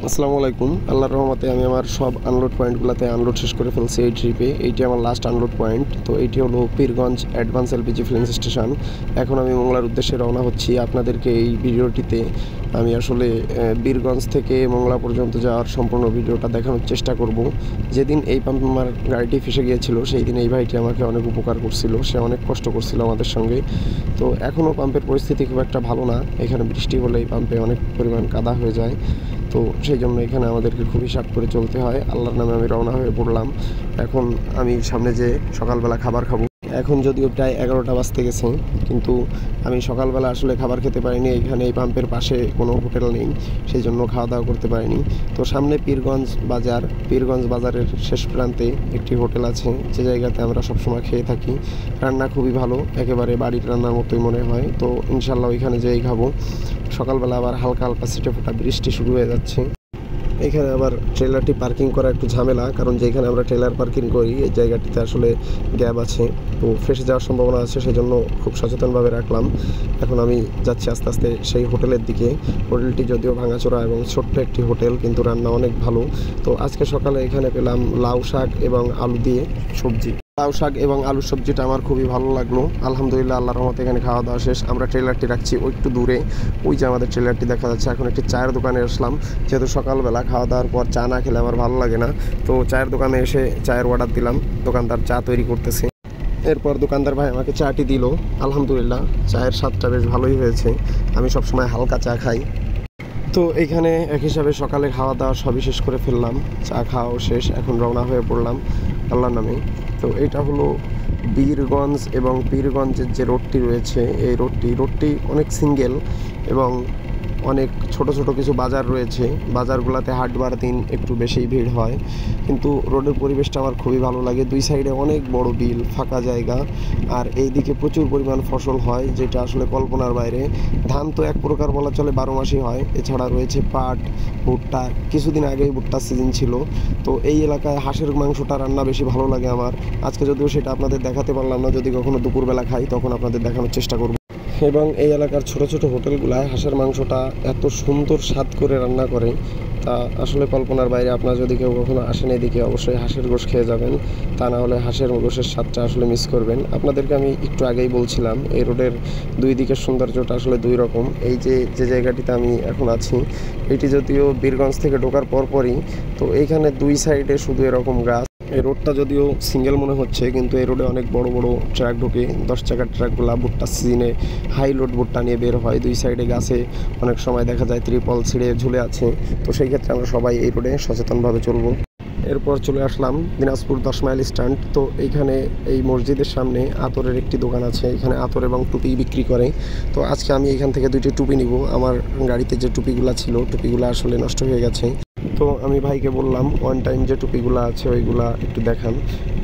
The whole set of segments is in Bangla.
আসসালামু আলাইকুম। আল্লাহর রহমতে আমি আমার সব আনলোড পয়েন্টগুলোতে আনলোড শেষ করে ফেলছি এই ট্রিপে। এইটি আমার লাস্ট আনলোড পয়েন্ট। তো এইটি হলো Pirganj advance LPG filling station. এখন আমি মোংলার উদ্দেশ্যে রওনা হচ্ছি। আপনাদেরকে এই ভিডিওটিতে আমি আসলে বীরগঞ্জ থেকে মোংলা পর্যন্ত যাওয়ার সম্পূর্ণ ভিডিওটা দেখানোর চেষ্টা করব। যেদিন এই পাম্পে আমার গাড়িটি ফেসে গিয়েছিল সেই দিন এই ভাইটি আমাকে অনেক উপকার করছিল, সে অনেক কষ্ট করছিল আমাদের সঙ্গে। তো এখনও পাম্পের পরিস্থিতি খুব একটা ভালো না। এখানে বৃষ্টি হলে এই পাম্পে অনেক পরিমাণ কাদা হয়ে যায়। তো সেই জন্য এখানে আমাদেরকে খুব হিসাব করে চলতে হয়। আল্লাহর নামে আমি রওনা হয়ে পড়লাম। এখন আমি সামনে যে সকালবেলা খাবার খাবো। এখন যদিও প্রায় 11টা বাজতে গেছে, কিন্তু আমি সকালবেলা আসলে খাবার খেতে পারিনি। এখানে এই পাম্পের পাশে কোনো হোটেল নেই, সেই জন্য খাওয়া দাওয়া করতে পারিনি। তো সামনে পীরগঞ্জ বাজার, পীরগঞ্জ বাজারের শেষ প্রান্তে একটি হোটেল আছে, যে জায়গাতে আমরা সবসময় খেয়ে থাকি। রান্না খুবই ভালো, একেবারে বাড়ির রান্নার মতোই মনে হয়। তো ইনশাল্লাহ ওইখানে যেয়েই খাবো। সকালবেলা আবার হালকা হালকা ছিটে ফোটা বৃষ্টি শুরু হয়ে যাচ্ছে। এখানে আবার ট্রেলারটি পার্কিং করা একটু ঝামেলা, কারণ যেখানে আমরা ট্রেলার পার্কিং করি এই জায়গাটিতে আসলে গ্যাপ আছে, তো ফেসে যাওয়ার সম্ভাবনা আছে, সেই জন্য খুব সচেতনভাবে রাখলাম। এখন আমি যাচ্ছি আস্তে আস্তে সেই হোটেলের দিকে। হোটেলটি যদিও ভাঙাচোরা এবং ছোট্ট একটি হোটেল, কিন্তু রান্না অনেক ভালো। তো আজকে সকালে এখানে পেলাম লাউ শাক এবং আলু দিয়ে সবজি। লাউ শাক এবং আলুর সবজিটা আমার খুবই ভালো লাগলো। আলহামদুলিল্লাহ, আল্লাহর রহমতে এখানে খাওয়া দাওয়া শেষ। আমরা ট্রেলারটি রাখছি একটু দূরে, ওই যে আমাদের ট্রেলারটি দেখা যাচ্ছে। এখন একটি চায়ের দোকানে আসলাম, যেহেতু সকালবেলা খাওয়া দাওয়ার পর চা না খেলে আমার ভালো লাগে না। তো চায়ের দোকানে এসে চায়ের অর্ডার দিলাম, দোকানদার চা তৈরি করতেছে। এরপর দোকানদার ভাই আমাকে চাটি দিল। আলহামদুলিল্লাহ, চায়ের স্বাদটা বেশ ভালোই হয়েছে। আমি সবসময় হালকা চা খাই। তো এইখানে এক হিসাবে সকালে খাওয়া দাওয়া সবই শেষ করে ফেললাম, চা খাওয়াও শেষ। এখন রওনা হয়ে পড়লাম আল্লাহর নামে। তো এটা হলো বীরগঞ্জ, এবং পীরগঞ্জের যে রোডটি রয়েছে এই রোডটি অনেক সিঙ্গেল, এবং অনেক ছোট ছোট কিছু বাজার রয়েছে। বাজারগুলোতে হাটবার দিন একটু বেশিই ভিড় হয়, কিন্তু রোডের পরিবেশটা আমার খুবই ভালো লাগে। দুই সাইডে অনেক বড় বিল, ফাঁকা জায়গা, আর এই দিকে প্রচুর পরিমাণ ফসল হয়, যেটা আসলে কল্পনার বাইরে। ধান তো এক প্রকার বলা চলে 12 মাসই হয়। এছাড়া রয়েছে পাট, ভুট্টা। কিছুদিন আগেই ভুট্টার সিজন ছিল। তো এই এলাকায় হাঁসের মাংসটা রান্না বেশি ভালো লাগে আমার। আজকে যদিও সেটা আপনাদের দেখাতে পারলাম না, যদি কখনো দুপুরবেলা খাই তখন আপনাদের দেখানোর চেষ্টা করব। এবং এই এলাকার ছোট ছোট হোটেলগুলায় হাঁসের মাংসটা এত সুন্দর স্বাদ করে রান্না করে, তা আসলে কল্পনার বাইরে। আপনারা যদি কেউ কখনো আসেন এদিকে, অবশ্যই হাঁসের গোশ খেয়ে যাবেন, তা না হলে হাঁসের গোশের স্বাদটা আসলে মিস করবেন। আপনাদেরকে আমি একটু আগেই বলছিলাম এই রোডের দুই দিকের সৌন্দর্যটা আসলে দুই রকম। এই যে জায়গাটিতে আমি এখন আছি, এটি যদিও বীরগঞ্জ থেকে ঢোকার পরপরই। তো এইখানে দুই সাইডে শুধু এরকম গাছ। এই রোডটা যদিও সিঙ্গেল মনে হচ্ছে, কিন্তু এই রোডে অনেক বড় বড় ট্রাক ঢোকে। 10 চাকার ট্রাকগুলা ভুট্টার সিজনে হাই লোড ভুট্টা নিয়ে বের হয়। দুই সাইডে গাছে অনেক সময় দেখা যায় ত্রিপল ছিঁড়ে ঝুলে আছে। তো সেই ক্ষেত্রে আমরা সবাই এই রোডে সচেতনভাবে চলবো। এরপর চলে আসলাম দিনাজপুর 10 মাইল স্ট্যান্ড। তো এইখানে এই মসজিদের সামনে আতরের একটি দোকান আছে, এখানে আতর এবং টুপি বিক্রি করে। তো আজকে আমি এখান থেকে 2টি টুপি নিব। আমার গাড়িতে যে টুপিগুলো ছিল, টুপিগুলো আসলে নষ্ট হয়ে গেছে। তো আমি ভাইকে বললাম ওয়ান টাইম যে টুপিগুলো আছে ওইগুলা একটু দেখান।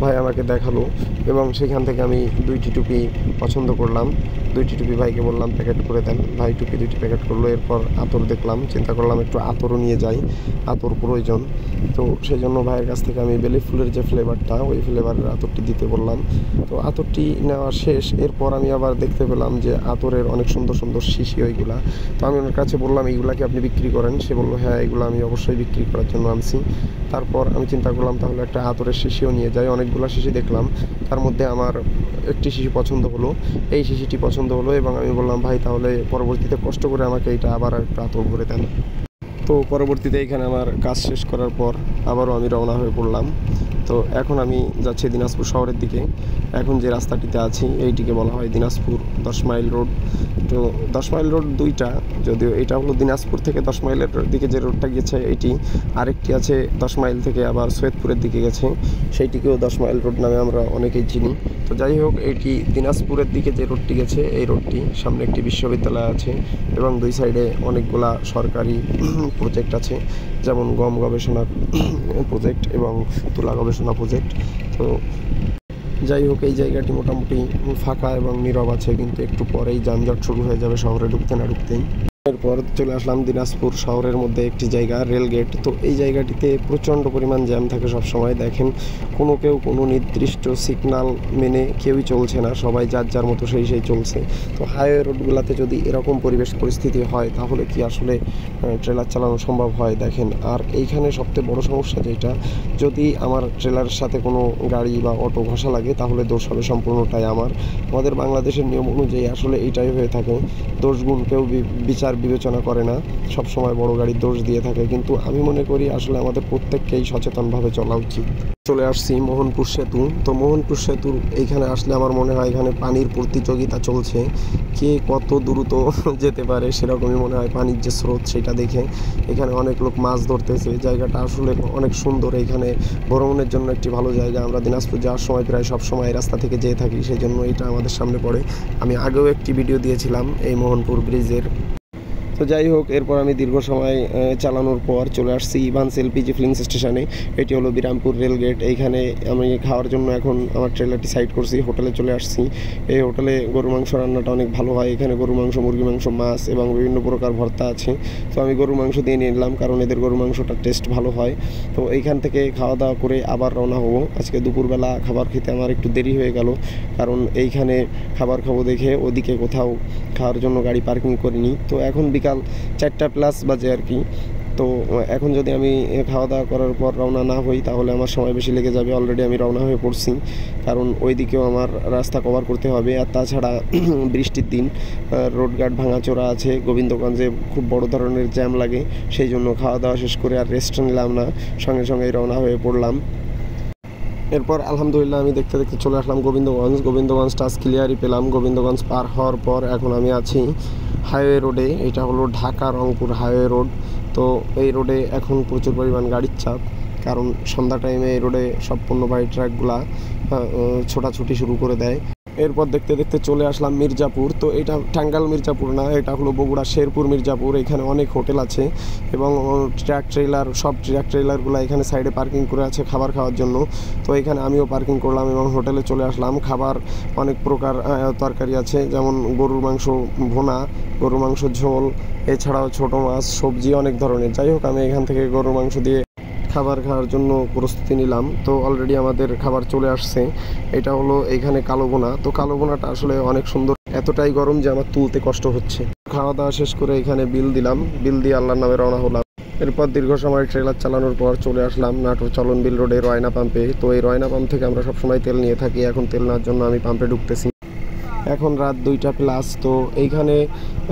ভাই আমাকে দেখালো, এবং সেখান থেকে আমি 2টি টুপি পছন্দ করলাম। 2টি টুপি ভাইকে বললাম প্যাকেট করে দেন। ভাই টুপি 2টি প্যাকেট করলো। এরপর আতর দেখলাম, চিন্তা করলাম একটু আতরও নিয়ে যাই, আতর প্রয়োজন। তো সেই জন্য ভাইয়ের কাছ থেকে আমি বেলি ফুলের যে ফ্লেভারটা, ওই ফ্লেভারের আতরটি দিতে বললাম। তো আতরটি নেওয়া শেষ। এরপর আমি আবার দেখতে পেলাম যে আতরের অনেক সুন্দর সুন্দর শিশি ওইগুলা। তো আমি ওনার কাছে বললাম এইগুলা কি আপনি বিক্রি করেন? সে বললো হ্যাঁ, এগুলো আমি অবশ্যই বিক্রি করার জন্য আনছি। তারপর আমি চিন্তা করলাম তাহলে একটা আতরের শিশিও নিয়ে যাই। অনেকগুলো শিশি দেখলাম, তার মধ্যে আমার একটি শিশি পছন্দ হলো, এই শিশিটি পছন্দ হলো। এবং আমি বললাম ভাই তাহলে পরবর্তীতে কষ্ট করে আমাকে এইটা আবার একটা আতর ভরে দেন। তো পরবর্তীতে এখানে আমার কাজ শেষ করার পর আবারও আমি রওনা হয়ে পড়লাম। তো এখন আমি যাচ্ছি দিনাজপুর শহরের দিকে। এখন যে রাস্তাটিতে আছি এইটিকে বলা হয় দিনাজপুর 10 মাইল রোড। তো 10 মাইল রোড দুইটা, যদিও এটা হলো দিনাজপুর থেকে 10 মাইলের দিকে যে রোডটা গেছে এইটি, আরেকটি আছে 10 মাইল থেকে আবার সৈয়দপুরের দিকে গেছে, সেইটিকেও 10 মাইল রোড নামে আমরা অনেকেই চিনি। তো যাই হোক, এইটি দিনাজপুরের দিকে যে রোডটি গেছে এই রোডটি, সামনে একটি বিশ্ববিদ্যালয় আছে এবং দুই সাইডে অনেকগুলা সরকারি প্রজেক্ট আছে, যেমন গম গবেষণা প্রজেক্ট এবং তুলা গবেষণা প্রজেক্ট। তো যাই হোক, এই জায়গাটি মোটামুটি ফাঁকা এবং নীরব আছে, কিন্তু একটু পরেই যানজট শুরু হয়ে যাবে শহরে ঢুকতে না ঢুকতেই। এরপর চলে আসলাম দিনাজপুর শহরের মধ্যে একটি জায়গা রেলগেট। তো এই জায়গাটিতে প্রচণ্ড পরিমাণ জ্যাম থাকে সবসময়। দেখেন কেউ কোনো নির্দিষ্ট সিগনাল মেনে কেউই চলছে না, সবাই যার যার মতো সেই চলছে। তো হাইওয়ে রোডগুলোতে যদি এরকম পরিবেশ পরিস্থিতি হয় তাহলে কি আসলে ট্রেলার চালানো সম্ভব হয়? দেখেন, আর এইখানে সবচেয়ে বড় সমস্যা যেটা, যদি আমার ট্রেলারের সাথে কোনো গাড়ি বা অটো ঘষা লাগে তাহলে দোষ হবে সম্পূর্ণটাই আমার। আমাদের বাংলাদেশের নিয়ম অনুযায়ী আসলে এইটাই হয়ে থাকে, দোষগুণ কেউ বিচার বিবেচনা করে না, সব সময় বড় গাড়ির দোষ দিয়ে থাকে। কিন্তু আমি মনে করি আসলে আমাদের প্রত্যেককেই সচেতনভাবে চলা উচিত। চলে আসছি মোহনপুর সেতু। তো মোহনপুর সেতুর এইখানে আসলে আমার মনে হয় এখানে পানির প্রতিযোগিতা চলছে, কে কত দ্রুত যেতে পারে সেরকমই মনে হয় পানির যে স্রোত সেটা দেখে। এখানে অনেক লোক মাছ ধরতেছে, জায়গাটা আসলে অনেক সুন্দর। এখানে ভ্রমণের জন্য একটি ভালো জায়গা। আমরা দিনাজপুর যাওয়ার সময় প্রায় সব সময় এই রাস্তা থেকে যেয়ে থাকি, সেই জন্য এটা আমাদের সামনে পড়ে। আমি আগেও একটি ভিডিও দিয়েছিলাম এই মোহনপুর ব্রিজের। তো যাই হোক, এরপর আমি দীর্ঘ সময় চালানোর পর চলে আসছি ইভান্স এলপিজি ফিলিং স্টেশনে। এটি হলো বিরামপুর রেলগেট। এইখানে আমি খাওয়ার জন্য এখন আমার ট্রেলারটি সাইড করছি, হোটেলে চলে আসছি। এই হোটেলে গরু মাংস রান্নাটা অনেক ভালো হয়। এখানে গরু মাংস, মুরগি মাংস, মাছ এবং বিভিন্ন প্রকার ভর্তা আছে। তো আমি গরু মাংস দিয়ে নিলাম, কারণ এদের গরু মাংসটার টেস্ট ভালো হয়। তো এইখান থেকে খাওয়া দাওয়া করে আবার রওনা হবো। আজকে দুপুরবেলা খাবার খেতে আমার একটু দেরি হয়ে গেল, কারণ এইখানে খাবার খাবো দেখে ওদিকে কোথাও খাওয়ার জন্য গাড়ি পার্কিং করিনি। তো এখন বিকাল 4টা+ বাজে আর কি। তো এখন যদি আমি খাওয়া দাওয়া করার পর রওনা না হই তাহলে আমার সময় বেশি লেগে যাবে। অলরেডি আমি রওনা হয়ে পড়ছি, কারণ ওই দিকেও আমার রাস্তা কভার করতে হবে। আর তাছাড়া বৃষ্টির দিন, রোডঘাট ভাঙাচোরা আছে, গোবিন্দগঞ্জে খুব বড় ধরনের জ্যাম লাগে। সেই জন্য খাওয়া দাওয়া শেষ করে আর রেস্ট নিলাম না, সঙ্গে সঙ্গেই রওনা হয়ে পড়লাম। এরপর আলহামদুলিল্লাহ আমি দেখতে দেখতে চলে আসলাম গোবিন্দগঞ্জটা আজ ক্লিয়ারই পেলাম। গোবিন্দগঞ্জ পার হওয়ার পর এখন আমি আছি হাইওয়ে রোডে। এটা হলো ঢাকা রংপুর হাইওয়ে রোড। তো এই রোডে এখন প্রচুর পরিমাণ গাড়ির চাপ, কারণ সন্ধ্যা টাইমে এই রোডে সব পণ্যবাহী ট্রাকগুলা ছোটাছুটি শুরু করে দেয়। এরপর দেখতে দেখতে চলে আসলাম মির্জাপুর। তো এটা টাঙ্গাইল মির্জাপুর না, এটা হলো বগুড়া শেরপুর মির্জাপুর। এখানে অনেক হোটেল আছে এবং সব ট্রাক ট্রেলারগুলো এখানে সাইডে পার্কিং করে আছে খাবার খাওয়ার জন্য। তো এখানে আমিও পার্কিং করলাম এবং হোটেলে চলে আসলাম। খাবার অনেক প্রকার তরকারি আছে, যেমন গরুর মাংস ভুনা, গরুর মাংস ঝোল, এছাড়াও ছোটো মাছ, সবজি অনেক ধরনের। যাই হোক, আমি এখান থেকে গরুর মাংস দিয়ে খাবার খাওয়ার জন্য প্রস্তুতি নিলাম। তো অলরেডি আমাদের খাবার চলে আসছে। এটা হলো এইখানে কালো বোনা। তো কালো বোনাটা আসলে অনেক সুন্দর, এতটাই গরম যে আমার তুলতে কষ্ট হচ্ছে। খাওয়া দাওয়া শেষ করে এখানে বিল দিলাম, বিল দিয়ে আল্লাহর নামে রওনা হলাম। এরপর দীর্ঘ সময় ট্রেলার চালানোর পর চলে আসলাম নাটোর চলনবিল রোডে রয়না পাম্পে। তো এই রয়না পাম্প থেকে আমরা সবসময় তেল নিয়ে থাকি। এখন তেল নেওয়ার জন্য আমি পাম্পে ঢুকতেছি। এখন রাত 2টা+। তো এইখানে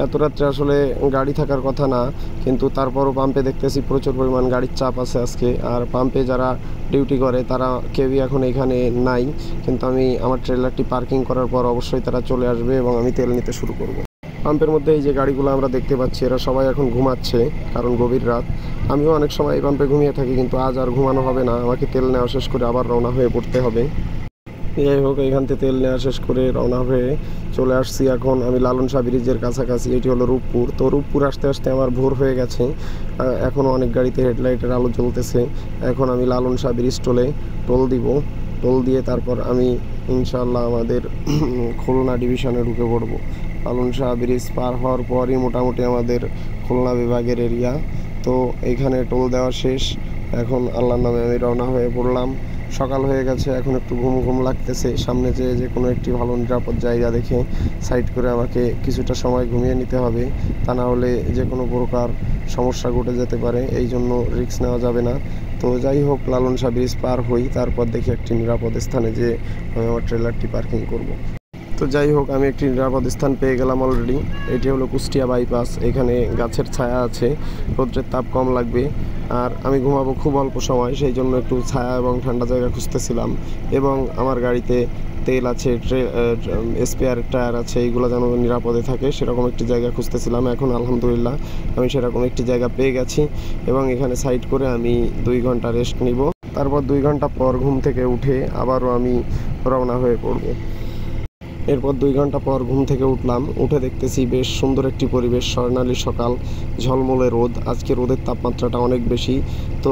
এত রাত্রে আসলে গাড়ি থাকার কথা না, কিন্তু তারপরও পাম্পে দেখতেছি প্রচুর পরিমাণ গাড়ির চাপ আছে আজকে। আর পাম্পে যারা ডিউটি করে তারা কেউই এখন এখানে নাই, কিন্তু আমি আমার ট্রেলারটি পার্কিং করার পর অবশ্যই তারা চলে আসবে এবং আমি তেল নিতে শুরু করব। পাম্পের মধ্যে এই যে গাড়িগুলো আমরা দেখতে পাচ্ছি, এরা সবাই এখন ঘুমাচ্ছে, কারণ গভীর রাত। আমিও অনেক সময় এই পাম্পে ঘুমিয়ে থাকি, কিন্তু আজ আর ঘুমানো হবে না, আমাকে তেল নেওয়া শেষ করে আবার রওনা হয়ে পড়তে হবে। যাই হোক, এখান থেকে তেল নেওয়া শেষ করে রওনা হয়ে চলে আসছি এখন আমি লালন শাহ ব্রিজের কাছাকাছি। এটি হলো রূপপুর। তো রূপপুর আসতে আসতে আমার ভোর হয়ে গেছে, এখনও অনেক গাড়িতে হেডলাইটের আলো জ্বলতেছে। এখন আমি লালন শাহ ব্রিজ টোল দিব। টোল দিয়ে তারপর আমি ইনশাআল্লাহ আমাদের খুলনা ডিভিশনে ঢুকে পড়ব। লালন শাহ ব্রিজ পার হওয়ার পরই মোটামুটি আমাদের খুলনা বিভাগের এরিয়া। তো এইখানে টোল দেওয়া শেষ, এখন আল্লাহর নামে আমি রওনা হয়ে পড়লাম। সকাল হয়ে গেছে, এখন একটু ঘুম লাগতেছে। সামনে যে কোনো একটি ভালো নিরাপদ জায়গা দেখে সাইড করে আমাকে কিছুটা সময় ঘুমিয়ে নিতে হবে, তা না হলে যে কোনো প্রকার সমস্যা ঘটে যেতে পারে, এই জন্য রিস্ক নেওয়া যাবে না। তো যাই হোক, লালন শাহ ব্রিজ পার হই, তারপর দেখি একটি নিরাপদ স্থানে যে আমি আমার ট্রেলারটি পার্কিং করব। তো যাই হোক, আমি একটি নিরাপদ স্থান পেয়ে গেলাম অলরেডি। এটি হলো কুষ্টিয়া বাইপাস। এখানে গাছের ছায়া আছে, রৌদ্রের তাপ কম লাগবে। আর আমি ঘুমাবো খুব অল্প সময়, সেই জন্য একটু ছায়া এবং ঠান্ডা জায়গা খুঁজতেছিলাম। এবং আমার গাড়িতে তেল আছে, স্পেয়ার টায়ার আছে, এইগুলো যেন নিরাপদে থাকে সেরকম একটি জায়গা খুঁজতেছিলাম। এখন আলহামদুলিল্লাহ আমি সেরকম একটি জায়গা পেয়ে গেছি এবং এখানে সাইড করে আমি 2 ঘন্টা রেস্ট নিব। তারপর 2 ঘন্টা পর ঘুম থেকে উঠে আবারও আমি রওনা হয়ে পড়ব। এরপর 2 ঘন্টা পর ঘুম থেকে উঠলাম, উঠে দেখতেছি বেশ সুন্দর একটি পরিবেশ, স্বর্ণালী সকাল, ঝলমলে রোদ। আজকে রোদের তাপমাত্রাটা অনেক বেশি। তো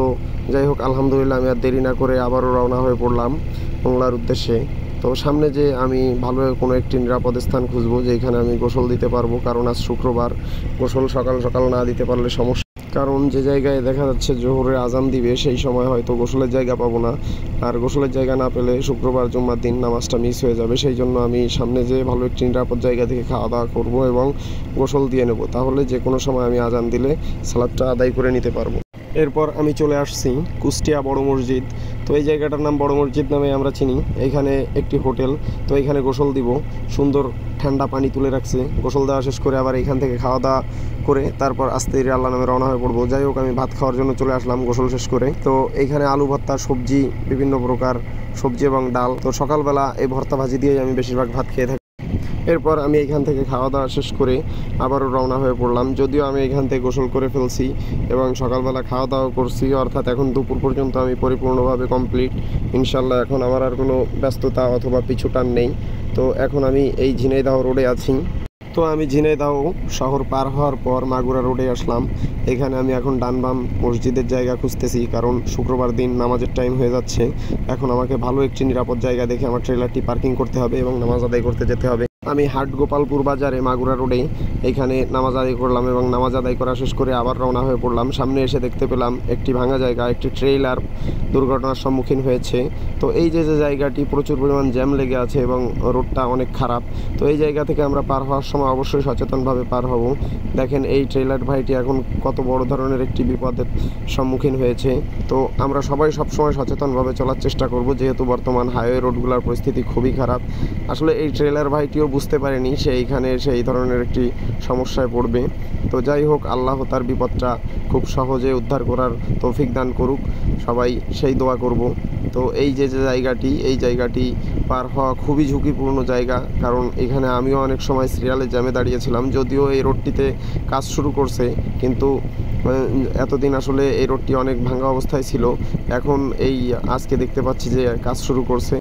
যাই হোক, আলহামদুলিল্লাহ আমি আর দেরি না করে আবারও রওনা হয়ে পড়লাম মোংলার উদ্দেশ্যে। তো তো সামনে যে আমি ভালো কোনো একটি নিরাপদ স্থান খুঁজবো যেখানে আমি গোসল দিতে পারবো, কারণ আজ শুক্রবার, গোসল সকাল সকাল না দিতে পারলে সমস্যা। কারণ যে জায়গায় দেখা যাচ্ছে জোহরের আজান দিবে সেই সময় হয়তো গোসলের জায়গা পাবো না, আর গোসলের জায়গা না পেলে শুক্রবার জুম্মার দিন নামাজটা মিস হয়ে যাবে। সেই জন্য আমি সামনে যে ভালো একটি নিরাপদ জায়গা থেকে খাওয়া দাওয়া করবো এবং গোসল দিয়ে নেব, তাহলে যে কোনো সময় আমি আজান দিলে সালাদটা আদায় করে নিতে পারবো। এরপর আমি চলে আসছি কুষ্টিয়া বড় মসজিদ। তো এই জায়গাটার নাম বড় মসজিদ নামে আমরা চিনি। এইখানে একটি হোটেল, তো এইখানে গোসল দিব। সুন্দর ঠান্ডা পানি তুলে রাখছে, গোসল দেওয়া শেষ করে আবার এইখান থেকে খাওয়া দাওয়া করে তারপর আস্তে ধীরে আল্লাহ নামে রওনা হয়ে পড়বো। যাই হোক, আমি ভাত খাওয়ার জন্য চলে আসলাম গোসল শেষ করে। তো এইখানে আলু ভর্তা, সবজি, বিভিন্ন প্রকার সবজি এবং ডাল। তো সকালবেলা এই ভর্তা ভাজি দিয়েই আমি বেশিরভাগ ভাত খেয়ে থাকি। এরপর আমি এখান থেকে খাওয়া দাওয়া শেষ করে আবারও রওনা হয়ে পড়লাম। যদিও আমি এখান থেকে গোসল করে ফেলছি এবং সকালবেলা খাওয়া দাওয়া করছি, অর্থাৎ এখন দুপুর পর্যন্ত আমি পরিপূর্ণভাবে কমপ্লিট ইনশাল্লাহ। এখন আমার আর কোনো ব্যস্ততা অথবা পিছুটান নেই। তো এখন আমি এই ঝিনাইদহ রোডে আছি। তো আমি ঝিনাইদহ শহর পার হওয়ার পর মাগুরা রোডে আসলাম। এখানে আমি এখন ডান বাম মসজিদের জায়গা খুঁজতেছি, কারণ শুক্রবার দিন নামাজের টাইম হয়ে যাচ্ছে। এখন আমাকে ভালো একটি নিরাপদ জায়গা দেখে আমার ট্রেলারটি পার্কিং করতে হবে এবং নামাজ আদায় করতে যেতে হবে। আমি হাট গোপালপুর বাজারে মাগুরা রোডে এইখানে নামাজ আদায় করলাম এবং নামাজ আদায় করা শেষ করে আবার রওনা হয়ে পড়লাম। সামনে এসে দেখতে পেলাম একটি ভাঙা জায়গা, একটি ট্রেইলার দুর্ঘটনার সম্মুখীন হয়েছে। তো এই যে জায়গাটি প্রচুর পরিমাণ জ্যাম লেগে আছে এবং রোডটা অনেক খারাপ। তো এই জায়গা থেকে আমরা পার হওয়ার সময় অবশ্যই সচেতনভাবে পার হব। দেখেন এই ট্রেইলার ভাইটি এখন কত বড় ধরনের একটি বিপদের সম্মুখীন হয়েছে। তো আমরা সবাই সবসময় সচেতনভাবে চলার চেষ্টা করব, যেহেতু বর্তমান হাইওয়ে রোডগুলোর পরিস্থিতি খুবই খারাপ। আসলে এই ট্রেলার ভাইটিও বুঝতে পারেনি সে এইখানে সেই ধরনের একটি সমস্যায় পড়বে। তো যাই হোক, আল্লাহ তার বিপদটা খুব সহজে উদ্ধার করার তৌফিক দান করুক, সবাই সেই দোয়া করব। তো এই যে জায়গাটি, এই জায়গাটি পার হওয়া খুবই ঝুঁকিপূর্ণ জায়গা, কারণ এখানে আমিও অনেক সময় সিরিয়ালে জ্যামে দাঁড়িয়েছিলাম। যদিও এই রোডটিতে কাজ শুরু করছে, কিন্তু এতদিন আসলে এই রোডটি অনেক ভাঙা অবস্থায় ছিল। এখন এই আজকে দেখতে পাচ্ছি যে কাজ শুরু করছে।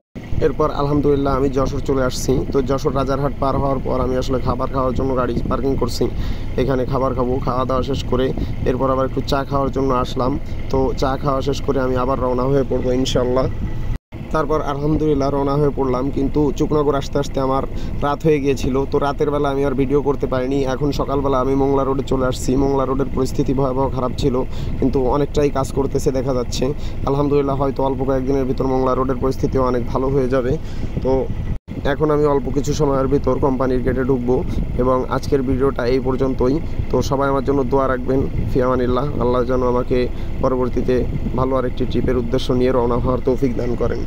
এরপর আলহামদুলিল্লাহ আমি যশোর চলে আসছি। তো যশোর রাজারহাট পার হওয়ার পর আমি আসলে খাবার খাওয়ার জন্য গাড়ি পার্কিং করছি। এখানে খাবার খাবো, খাওয়া দাওয়া শেষ করে এরপর আবার একটু চা খাওয়ার জন্য আসলাম। তো চা খাওয়া শেষ করে আমি আবার রওনা হয়ে পড়বো ইনশাল্লাহ। তারপর আলহামদুলিল্লাহ রওনা হয়ে পড়লাম, কিন্তু চুকনগর আসতে আসতে আমার রাত হয়ে গিয়েছিল। তো রাতের বেলা আমি আর ভিডিও করতে পারিনি। এখন সকালবেলা আমি মোংলা রোডে চলে আসছি। মোংলা রোডের পরিস্থিতি ভয়াবহ খারাপ ছিল, কিন্তু অনেকটাই কাজ করতেছে দেখা যাচ্ছে। আলহামদুলিল্লাহ হয়তো অল্প কয়েকদিনের ভিতর মোংলা রোডের পরিস্থিতিও অনেক ভালো হয়ে যাবে। তো এখন আমি অল্প কিছু সময়ের ভিতর কোম্পানির গেটে ঢুকবো এবং আজকের ভিডিওটা এই পর্যন্তই। তো সবাই আমার জন্য দোয়া রাখবেন। ফিয়ামানিল্লাহ। আল্লাহ যেন আমাকে পরবর্তীতে ভালো আরেকটি ট্রিপের উদ্দেশ্য নিয়ে রওনা হওয়ার তৌফিক দান করেন।